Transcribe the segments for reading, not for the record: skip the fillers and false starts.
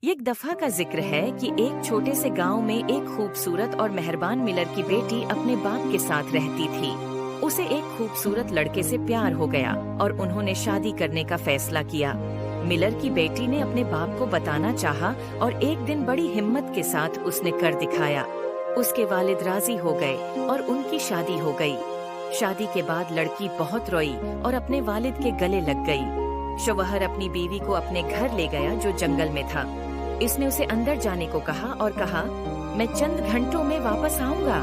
ये एक दफा का जिक्र है कि एक छोटे से गांव में एक खूबसूरत और मेहरबान मिलर की बेटी अपने बाप के साथ रहती थी। उसे एक खूबसूरत लड़के से प्यार हो गया और उन्होंने शादी करने का फैसला किया। मिलर की बेटी ने अपने बाप को बताना चाहा और एक दिन बड़ी हिम्मत के साथ उसने कर दिखाया। उसके वालिद राजी हो गए और उनकी शादी हो गई। शादी के बाद लड़की बहुत रोई और अपने वालिद के गले लग गई। शौहर अपनी बीवी को अपने घर ले गया जो जंगल में था। इसने उसे अंदर जाने को कहा और कहा, मैं चंद घंटों में वापस आऊंगा।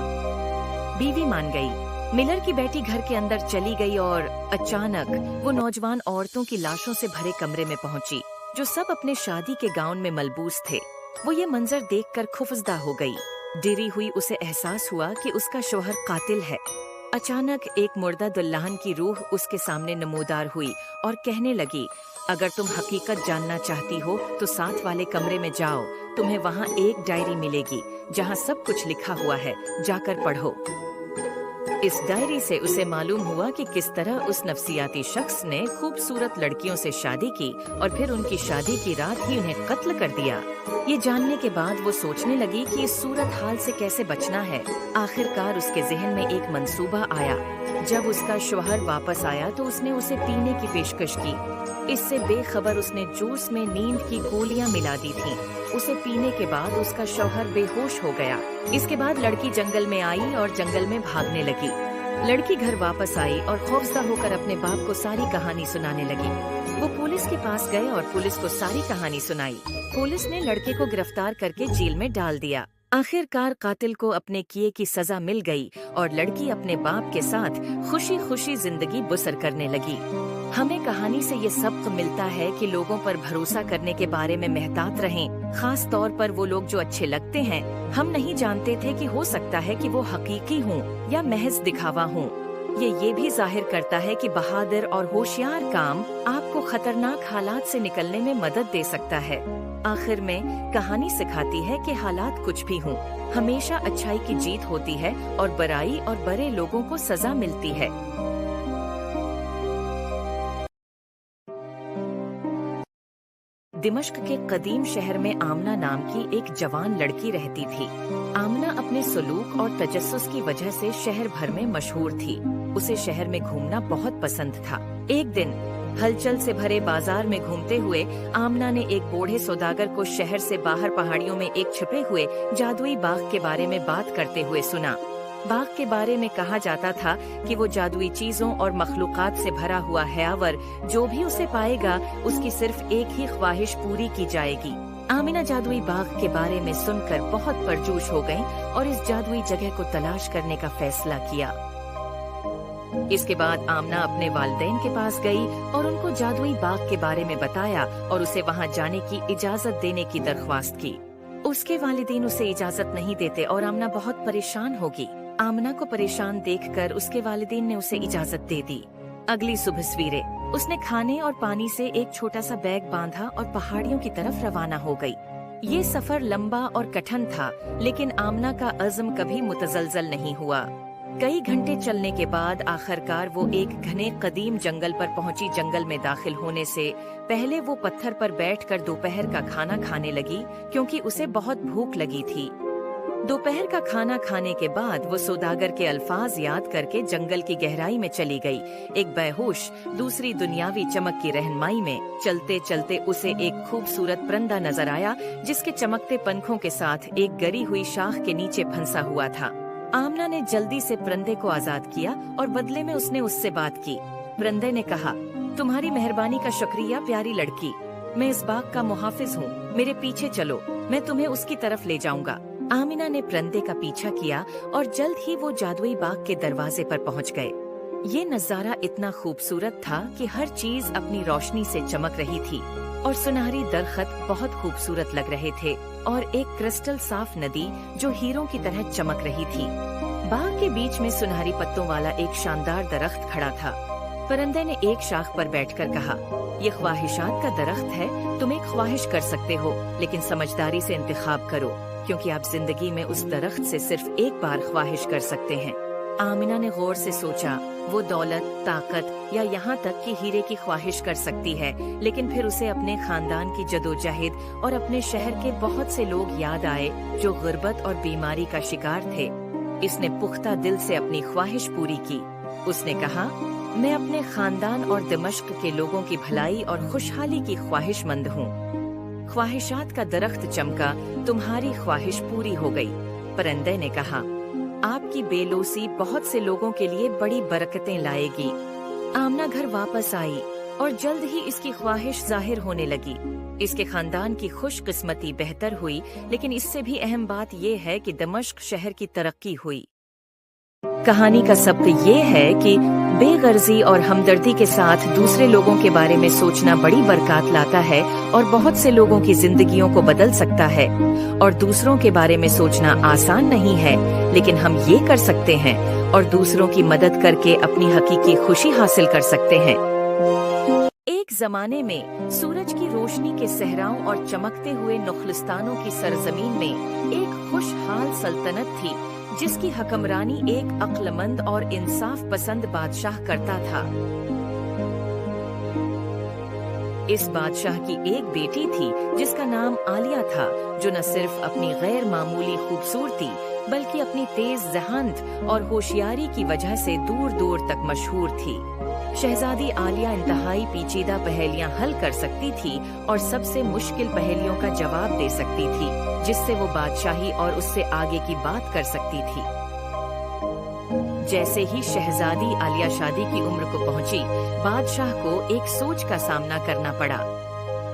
बीवी मान गई। मिलर की बेटी घर के अंदर चली गई और अचानक वो नौजवान औरतों की लाशों से भरे कमरे में पहुंची, जो सब अपने शादी के गाउन में मलबूस थे। वो ये मंजर देखकर खौफजदा हो गई। डरी हुई उसे एहसास हुआ कि उसका शौहर कातिल है। अचानक एक मुर्दा दुल्हन की रूह उसके सामने नमूदार हुई और कहने लगी, अगर तुम हकीकत जानना चाहती हो तो साथ वाले कमरे में जाओ, तुम्हें वहाँ एक डायरी मिलेगी जहाँ सब कुछ लिखा हुआ है, जाकर पढ़ो। इस डायरी से उसे मालूम हुआ कि किस तरह उस नफसियाती शख्स ने खूबसूरत लड़कियों से शादी की और फिर उनकी शादी की रात ही उन्हें कत्ल कर दिया। ये जानने के बाद वो सोचने लगी कि इस सूरत हाल से कैसे बचना है। आखिरकार उसके जहन में एक मंसूबा आया। जब उसका शौहर वापस आया तो उसने उसे पीने की पेशकश की। इससे बेखबर उसने जूस में नींद की गोलियां मिला दी थीं। उसे पीने के बाद उसका शौहर बेहोश हो गया। इसके बाद लड़की जंगल में आई और जंगल में भागने लगी। लड़की घर वापस आई और खौफजदा होकर अपने बाप को सारी कहानी सुनाने लगी। वो पुलिस के पास गए और पुलिस को सारी कहानी सुनाई। पुलिस ने लड़के को गिरफ्तार करके जेल में डाल दिया। आखिरकार कातिल को अपने किए की सजा मिल गई और लड़की अपने बाप के साथ खुशी खुशी जिंदगी बसर करने लगी। हमें कहानी से ये सबक मिलता है कि लोगों पर भरोसा करने के बारे में महतात रहें, खास तौर पर वो लोग जो अच्छे लगते हैं। हम नहीं जानते थे कि हो सकता है कि वो हकीकी हों या महज दिखावा हों। ये भी जाहिर करता है कि बहादुर और होशियार काम आपको खतरनाक हालात से निकलने में मदद दे सकता है। आखिर में कहानी सिखाती है कि हालात कुछ भी हों, हमेशा अच्छाई की जीत होती है और बुराई और बुरे लोगों को सजा मिलती है। दिमश्क के कदीम शहर में आमना नाम की एक जवान लड़की रहती थी। आमना अपने सलूक और तजस्सुस की वजह से शहर भर में मशहूर थी। उसे शहर में घूमना बहुत पसंद था। एक दिन हलचल से भरे बाजार में घूमते हुए आमना ने एक बूढ़े सौदागर को शहर से बाहर पहाड़ियों में एक छिपे हुए जादुई बाग के बारे में बात करते हुए सुना। बाग के बारे में कहा जाता था कि वो जादुई चीजों और मखलूकात से भरा हुआ हयावर जो भी उसे पाएगा उसकी सिर्फ एक ही ख्वाहिश पूरी की जाएगी। आमिना जादुई बाग के बारे में सुनकर बहुत परजोश हो गईं और इस जादुई जगह को तलाश करने का फैसला किया। इसके बाद आमना अपने वालिदैन के पास गई और उनको जादुई बाग के बारे में बताया और उसे वहां जाने की इजाजत देने की दरख्वास्त की। उसके वालिदैन उसे इजाजत नहीं देते और आमना बहुत परेशान होगी। आमना को परेशान देखकर उसके वालिदैन ने उसे इजाजत दे दी। अगली सुबह सवेरे उसने खाने और पानी से एक छोटा सा बैग बांधा और पहाड़ियों की तरफ रवाना हो गई। ये सफर लंबा और कठिन था, लेकिन आमना का अज़्म कभी मुतज़लज़ल नहीं हुआ। कई घंटे चलने के बाद आखिरकार वो एक घने कदीम जंगल पर पहुंची। जंगल में दाखिल होने से पहले वो पत्थर पर बैठकर दोपहर का खाना खाने लगी, क्योंकि उसे बहुत भूख लगी थी। दोपहर का खाना खाने के बाद वो सौदागर के अल्फाज याद करके जंगल की गहराई में चली गई। एक बेहोश दूसरी दुनियावी चमक की रहनुमाई में चलते चलते उसे एक खूबसूरत परिंदा नजर आया, जिसके चमकते पंखों के साथ एक गरी हुई शाख के नीचे फंसा हुआ था। आमना ने जल्दी से परिंदे को आजाद किया और बदले में उसने उससे बात की। परिंदे ने कहा, तुम्हारी मेहरबानी का शुक्रिया प्यारी लड़की, मैं इस बाग का मुहाफिज हूँ, मेरे पीछे चलो, मैं तुम्हें उसकी तरफ ले जाऊंगा। आमिना ने परिंदे का पीछा किया और जल्द ही वो जादुई बाग के दरवाजे पर पहुंच गए। ये नजारा इतना खूबसूरत था कि हर चीज अपनी रोशनी से चमक रही थी और सुनहरी दरख्त बहुत खूबसूरत लग रहे थे और एक क्रिस्टल साफ नदी जो हीरों की तरह चमक रही थी। बाग के बीच में सुनहरी पत्तों वाला एक शानदार दरख्त खड़ा था। परिंदे ने एक शाख पर बैठकर कहा, ये ख्वाहिशात का दरख्त है, तुम एक ख्वाहिश कर सकते हो, लेकिन समझदारी से इंतखाब करो, क्योंकि आप जिंदगी में उस दरख्त से सिर्फ एक बार ख्वाहिश कर सकते हैं। आमिना ने गौर से सोचा, वो दौलत, ताकत या यहाँ तक कि हीरे की ख्वाहिश कर सकती है, लेकिन फिर उसे अपने खानदान की जदोजहद और अपने शहर के बहुत से लोग याद आए जो गुर्बत और बीमारी का शिकार थे। इसने पुख्ता दिल से अपनी ख्वाहिश पूरी की। उसने कहा, मैं अपने खानदान और दमिश्क के लोगों की भलाई और खुशहाली की ख्वाहिशमंद हूँ। ख्वाहिशात का दरख्त चमका, तुम्हारी ख्वाहिश पूरी हो गई। परिंदे ने कहा, आपकी बेलोसी बहुत से लोगों के लिए बड़ी बरकतें लाएगी। आमना घर वापस आई और जल्द ही इसकी ख्वाहिश जाहिर होने लगी। इसके खानदान की खुशकिस्मती बेहतर हुई, लेकिन इससे भी अहम बात ये है कि दमिश्क शहर की तरक्की हुई। कहानी का सबक ये है कि बेगर्जी और हमदर्दी के साथ दूसरे लोगों के बारे में सोचना बड़ी बरकत लाता है और बहुत से लोगों की जिंदगियों को बदल सकता है। और दूसरों के बारे में सोचना आसान नहीं है, लेकिन हम ये कर सकते हैं और दूसरों की मदद करके अपनी हकीकी खुशी हासिल कर सकते हैं। एक जमाने में सूरज की रोशनी के सहराओं और चमकते हुए नुख्लिस्तानों की सरजमीन में एक खुशहाल सल्तनत थी, जिसकी हकमरानी एक अक्लमंद और इंसाफ पसंद बादशाह करता था। इस बादशाह की एक बेटी थी जिसका नाम आलिया था, जो न सिर्फ अपनी गैर मामूली खूबसूरती बल्कि अपनी तेज ज़हानत और होशियारी की वजह से दूर दूर तक मशहूर थी। शहजादी आलिया इंतहाई पेचीदा पहेलियां हल कर सकती थी और सबसे मुश्किल पहेलियों का जवाब दे सकती थी, जिससे वो बादशाही और उससे आगे की बात कर सकती थी। जैसे ही शहजादी आलिया शादी की उम्र को पहुंची, बादशाह को एक सोच का सामना करना पड़ा।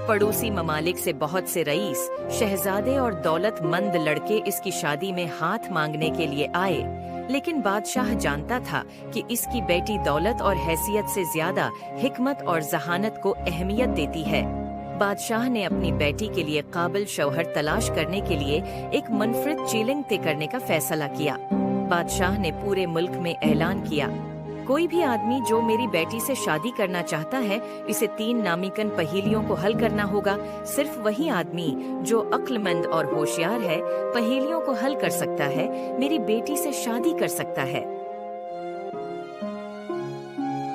पड़ोसी ममालिक से बहुत से रईस, शहजादे और दौलतमंद लड़के इसकी शादी में हाथ मांगने के लिए आए, लेकिन बादशाह जानता था कि इसकी बेटी दौलत और हैसियत से ज्यादा हिकमत और जहानत को अहमियत देती है। बादशाह ने अपनी बेटी के लिए काबिल शौहर तलाश करने के लिए एक मुनफरिद चैलेंज तय करने का फैसला किया। बादशाह ने पूरे मुल्क में ऐलान किया, कोई भी आदमी जो मेरी बेटी से शादी करना चाहता है, इसे 3 नामीकन पहेलियों को हल करना होगा। सिर्फ वही आदमी जो अक्लमंद और होशियार है, पहेलियों को हल कर सकता है, मेरी बेटी से शादी कर सकता है।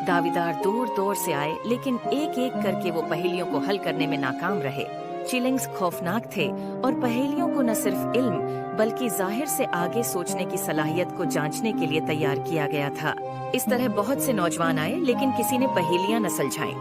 दावेदार दूर दूर से आए, लेकिन एक एक करके वो पहेलियों को हल करने में नाकाम रहे। चैलेंज खौफनाक थे और पहेलियों को न सिर्फ इल्म बल्कि जाहिर से आगे सोचने की सलाहियत को जांचने के लिए तैयार किया गया था। इस तरह बहुत से नौजवान आए, लेकिन किसी ने पहेलियां न सुलझाईं।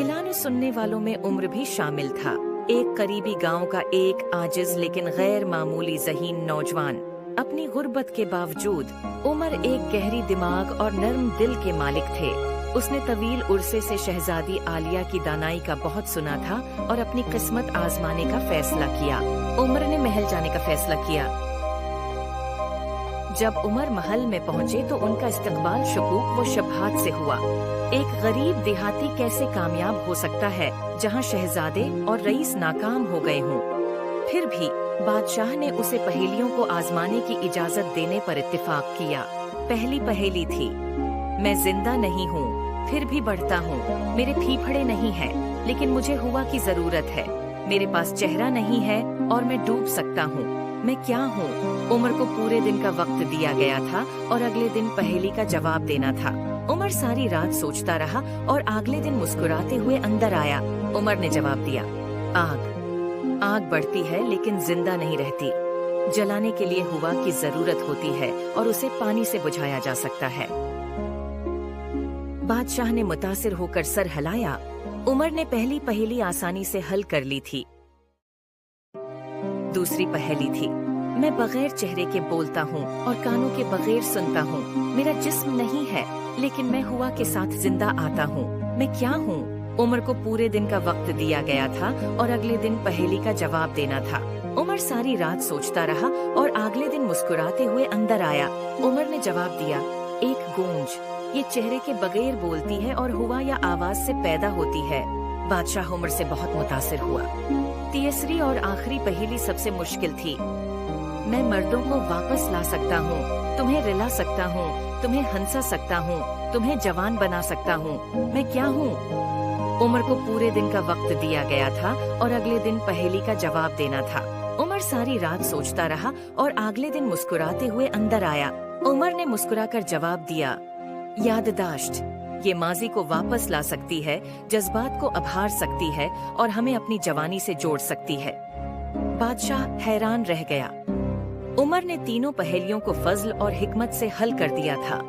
ऐलान सुनने वालों में उम्र भी शामिल था। एक करीबी गांव का एक आजिज लेकिन गैर मामूली ज़हीन नौजवान। अपनी गुर्बत के बावजूद उमर एक गहरी दिमाग और नर्म दिल के मालिक थे। उसने तवील उर्से से शहजादी आलिया की दानाई का बहुत सुना था और अपनी किस्मत आजमाने का फैसला किया। उमर ने महल जाने का फैसला किया। जब उमर महल में पहुंचे तो उनका इस्तकबाल शुकूक व शबहात से हुआ। एक गरीब देहाती कैसे कामयाब हो सकता है जहां शहजादे और रईस नाकाम हो गए हों। फिर भी बादशाह ने उसे पहेलियों को आजमाने की इजाजत देने पर इत्तेफाक किया। पहली पहेली थी, मैं जिंदा नहीं हूँ फिर भी बढ़ता हूँ। मेरे फीफड़े नहीं हैं, लेकिन मुझे हवा की जरूरत है। मेरे पास चेहरा नहीं है और मैं डूब सकता हूँ। मैं क्या हूँ? उमर को पूरे दिन का वक्त दिया गया था और अगले दिन पहेली का जवाब देना था। उमर सारी रात सोचता रहा और अगले दिन मुस्कुराते हुए अंदर आया। उमर ने जवाब दिया, आग। आग बढ़ती है लेकिन जिंदा नहीं रहती। जलाने के लिए हवा की जरूरत होती है और उसे पानी से बुझाया जा सकता है। बादशाह ने मुतासिर होकर सर हिलाया। उमर ने पहली पहेली आसानी से हल कर ली थी। दूसरी पहेली थी, मैं बगैर चेहरे के बोलता हूँ और कानों के बगैर सुनता हूँ। मेरा जिस्म नहीं है लेकिन मैं हुआ के साथ जिंदा आता हूँ। मैं क्या हूँ? उमर को पूरे दिन का वक्त दिया गया था और अगले दिन पहेली का जवाब देना था। उमर सारी रात सोचता रहा और अगले दिन मुस्कुराते हुए अंदर आया। उमर ने जवाब दिया, एक गूंज। ये चेहरे के बगैर बोलती है और हुआ या आवाज से पैदा होती है। बादशाह उमर से बहुत मुतासिर हुआ। तीसरी और आखिरी पहेली सबसे मुश्किल थी, मैं मर्दों को वापस ला सकता हूँ, तुम्हें रिला सकता हूँ, तुम्हें हंसा सकता हूँ, तुम्हें जवान बना सकता हूँ। मैं क्या हूँ? उमर को पूरे दिन का वक्त दिया गया था और अगले दिन पहेली का जवाब देना था। उमर सारी रात सोचता रहा और अगले दिन मुस्कुराते हुए अंदर आया। उमर ने मुस्कुराकर जवाब दिया, याददाश्त ये माजी को वापस ला सकती है, जज्बात को उभार सकती है और हमें अपनी जवानी से जोड़ सकती है। बादशाह हैरान रह गया। उमर ने तीनों पहेलियों को फजल और हिकमत से हल कर दिया था।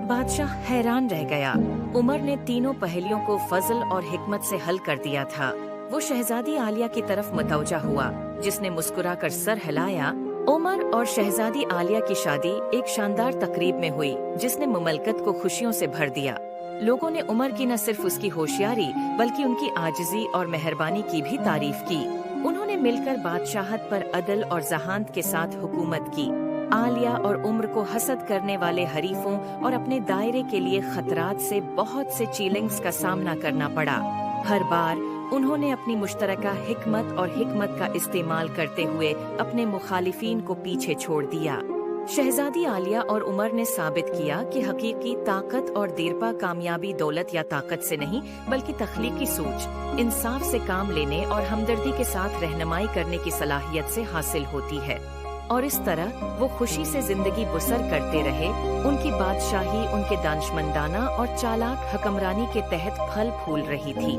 बादशाह हैरान रह गया। उमर ने तीनों पहेलियों को फजल और हिकमत से हल कर दिया था। वो शहजादी आलिया की तरफ मतवजा हुआ, जिसने मुस्कुराकर सर हिलाया। उमर और शहजादी आलिया की शादी एक शानदार तकरीब में हुई, जिसने मुमलकत को खुशियों से भर दिया। लोगों ने उमर की न सिर्फ उसकी होशियारी बल्कि उनकी आजिज़ी और मेहरबानी की भी तारीफ की। उन्होंने मिलकर बादशाहत पर अदल और ज़हानत के साथ हुकूमत की। आलिया और उम्र को हसद करने वाले हरीफों और अपने दायरे के लिए खतरात से बहुत से चैलेंज का सामना करना पड़ा। हर बार उन्होंने अपनी मुश्तरका हिकमत और हिकमत का इस्तेमाल करते हुए अपने मुखालिफिन को पीछे छोड़ दिया। शहजादी आलिया और उमर ने साबित किया कि हकीकी ताकत और देरपा कामयाबी दौलत या ताकत से नहीं, बल्कि तख्लीकी सोच, इंसाफ से काम लेने और हमदर्दी के साथ रहनुमाई करने की सलाहियत से हासिल होती है। और इस तरह वो खुशी से जिंदगी बसर करते रहे। उनकी बादशाही उनके दानशमंदाना और चालाक हुक्मरानी के तहत फल फूल रही थी।